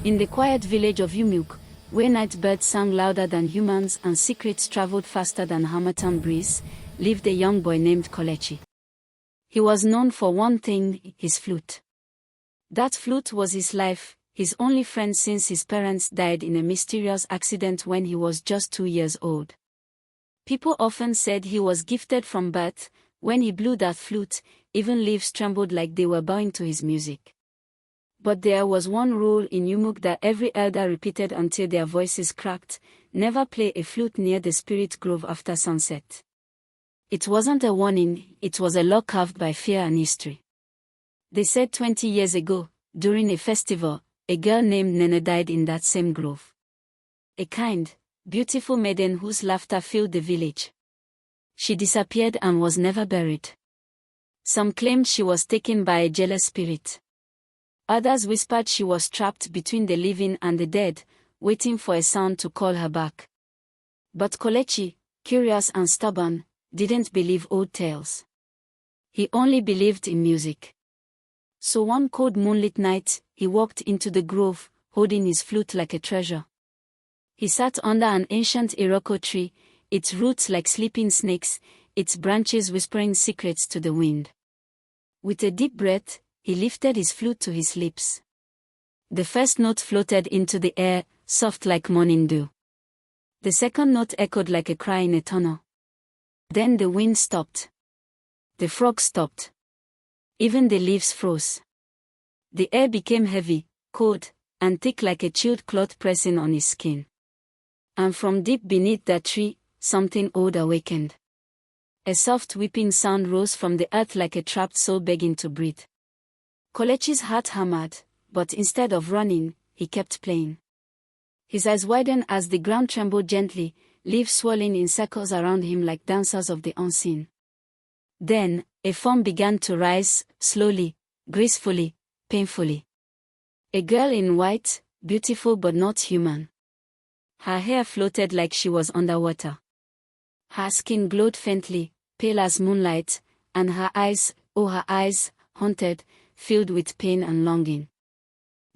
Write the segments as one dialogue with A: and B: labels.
A: In the quiet village of Umuokwe, where night birds sang louder than humans and secrets traveled faster than harmattan breeze, lived a young boy named Kelechi. He was known for one thing, his flute. That flute was his life, his only friend since his parents died in a mysterious accident when he was just 2 years old. People often said he was gifted from birth. When he blew that flute, even leaves trembled like they were bowing to his music. But there was one rule in Umuokwe that every elder repeated until their voices cracked: never play a flute near the spirit grove after sunset. It wasn't a warning, it was a law carved by fear and history. They said 20 years ago, during a festival, a girl named Nnenna died in that same grove. A kind, beautiful maiden whose laughter filled the village. She disappeared and was never buried. Some claimed she was taken by a jealous spirit. Others whispered she was trapped between the living and the dead, waiting for a sound to call her back. But Kelechi, curious and stubborn, didn't believe old tales. He only believed in music. So one cold moonlit night, he walked into the grove, holding his flute like a treasure. He sat under an ancient iroko tree, its roots like sleeping snakes, its branches whispering secrets to the wind. With a deep breath, he lifted his flute to his lips. The first note floated into the air, soft like morning dew. The second note echoed like a cry in a tunnel. Then the wind stopped. The frogs stopped. Even the leaves froze. The air became heavy, cold, and thick like a chilled cloth pressing on his skin. And from deep beneath that tree, something old awakened. A soft weeping sound rose from the earth like a trapped soul begging to breathe. Kelechi's heart hammered, but instead of running, he kept playing. His eyes widened as the ground trembled gently, leaves swirling in circles around him like dancers of the unseen. Then, a form began to rise, slowly, gracefully, painfully. A girl in white, beautiful but not human. Her hair floated like she was underwater. Her skin glowed faintly, pale as moonlight, and her eyes, haunted, filled with pain and longing.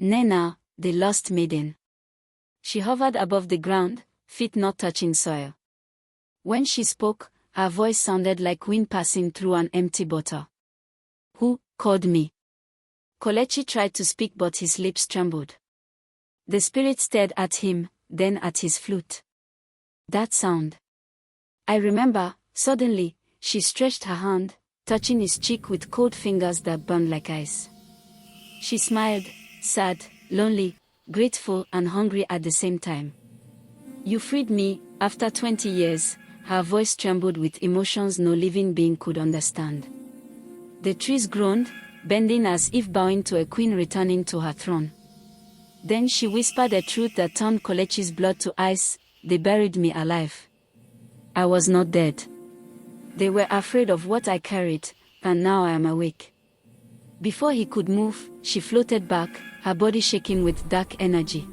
A: Nnenna, the lost maiden. She hovered above the ground, feet not touching soil. When she spoke, her voice sounded like wind passing through an empty bottle. Who called me? Kelechi tried to speak but his lips trembled. The spirit stared at him, then at his flute. That sound. I remember, suddenly, she stretched her hand, touching his cheek with cold fingers that burned like ice. She smiled, sad, lonely, grateful and hungry at the same time. You freed me, after 20 years, her voice trembled with emotions no living being could understand. The trees groaned, bending as if bowing to a queen returning to her throne. Then she whispered a truth that turned Kelechi's blood to ice: they buried me alive. I was not dead. They were afraid of what I carried, and now I am awake. Before he could move, she floated back, her body shaking with dark energy.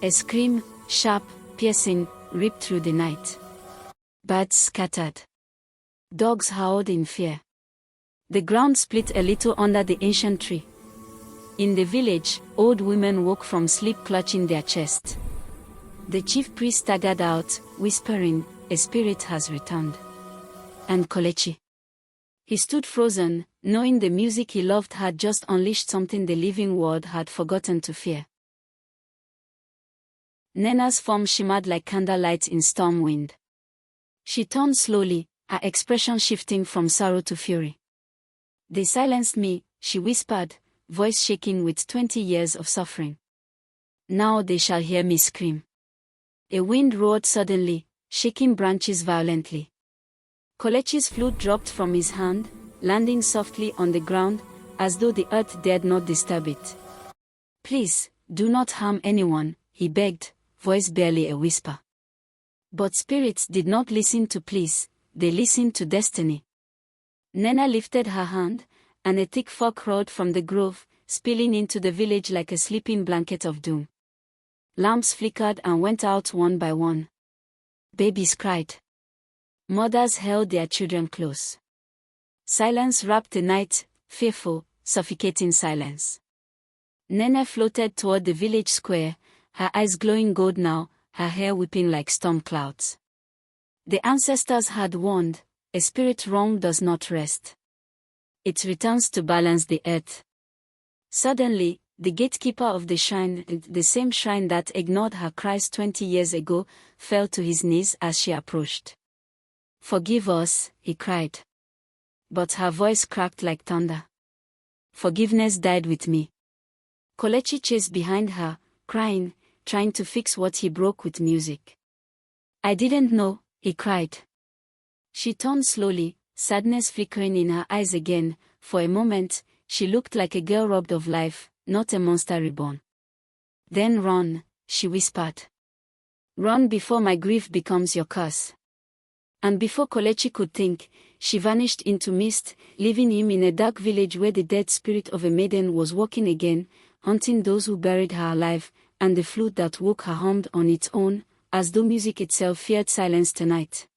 A: A scream, sharp, piercing, ripped through the night. Birds scattered. Dogs howled in fear. The ground split a little under the ancient tree. In the village, old women woke from sleep clutching their chests. The chief priest staggered out, whispering, "A spirit has returned." And Kelechi. He stood frozen, knowing the music he loved had just unleashed something the living world had forgotten to fear. Nnenna's form shimmered like candlelight in storm wind. She turned slowly, her expression shifting from sorrow to fury. They silenced me, she whispered, voice shaking with 20 years of suffering. Now they shall hear me scream. A wind roared suddenly, shaking branches violently. Kelechi's flute dropped from his hand, landing softly on the ground, as though the earth dared not disturb it. Please, do not harm anyone, he begged, voice barely a whisper. But spirits did not listen to pleas, they listened to destiny. Nnenna lifted her hand, and a thick fog rolled from the grove, spilling into the village like a sleeping blanket of doom. Lamps flickered and went out one by one. Babies cried. Mothers held their children close. Silence wrapped the night, fearful, suffocating silence. Nnenna floated toward the village square, her eyes glowing gold now, her hair whipping like storm clouds. The ancestors had warned, a spirit realm does not rest. It returns to balance the earth. Suddenly, the gatekeeper of the shrine, the same shrine that ignored her cries 20 years ago, fell to his knees as she approached. "Forgive us," he cried. But her voice cracked like thunder. "Forgiveness died with me." Kelechi chased behind her, crying, trying to fix what he broke with music. "I didn't know," he cried. She turned slowly, sadness flickering in her eyes again. For a moment, she looked like a girl robbed of life, not a monster reborn. "Then run," she whispered. "Run before my grief becomes your curse." And before Kelechi could think, she vanished into mist, leaving him in a dark village where the dead spirit of a maiden was walking again, hunting those who buried her alive, and the flute that woke her hummed on its own, as though music itself feared silence tonight.